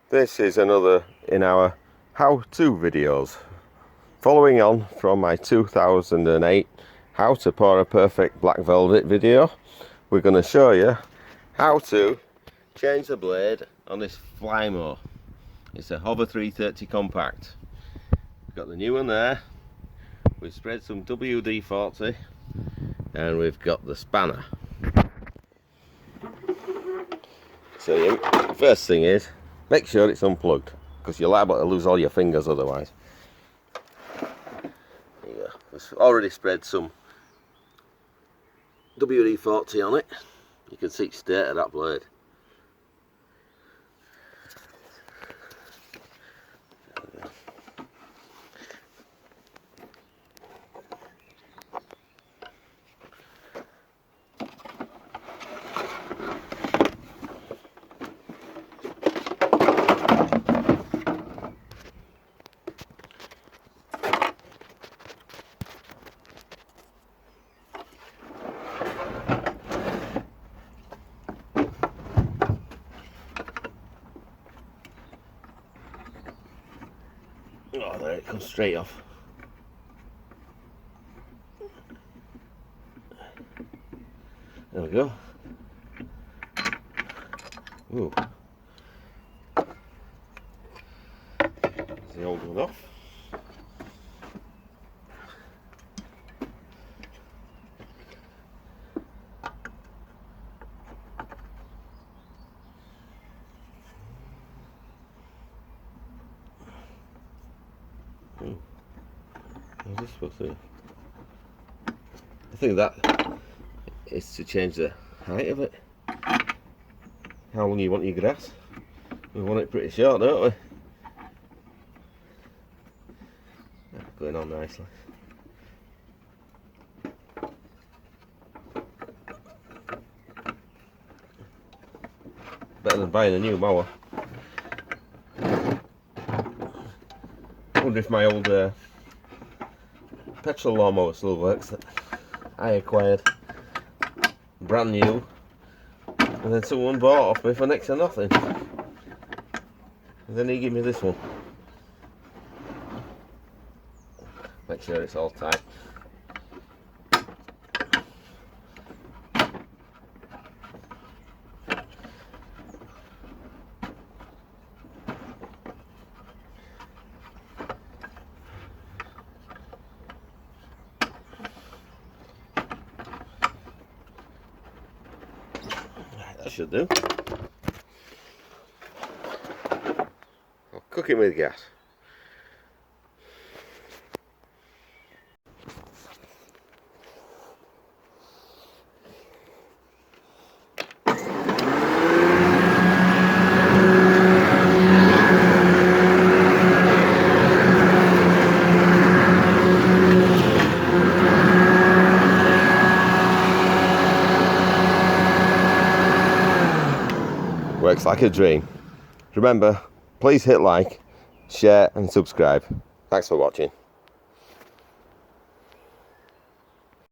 This is another in our how-to videos. Following on from my 2008 how to pour a perfect black velvet video, we're going to show you how to change the blade on this Flymo. It's a Hover 330 Compact. We've got the new one there, we've spread some WD-40 and we've got the spanner. So the first thing is, make sure it's unplugged, because you're liable to lose all your fingers otherwise. There you go. We've already spread some WD-40 on it. You can see the state of that blade. Oh, there it comes straight off. There we go. Ooh. There's the old one off. What's this supposed to do? I think that is to change the height of it. How long you want your grass? We want it pretty short, don't we? That's going on nicely. Better than buying a new mower. I wonder if my old petrol lawnmower still works that I acquired brand new and then someone bought off me for next to nothing, and then he gave me this one. Make sure it's all tight. That should do. I'll cook it with gas. Works like a dream. Remember, please hit like, share and subscribe. Thanks for watching.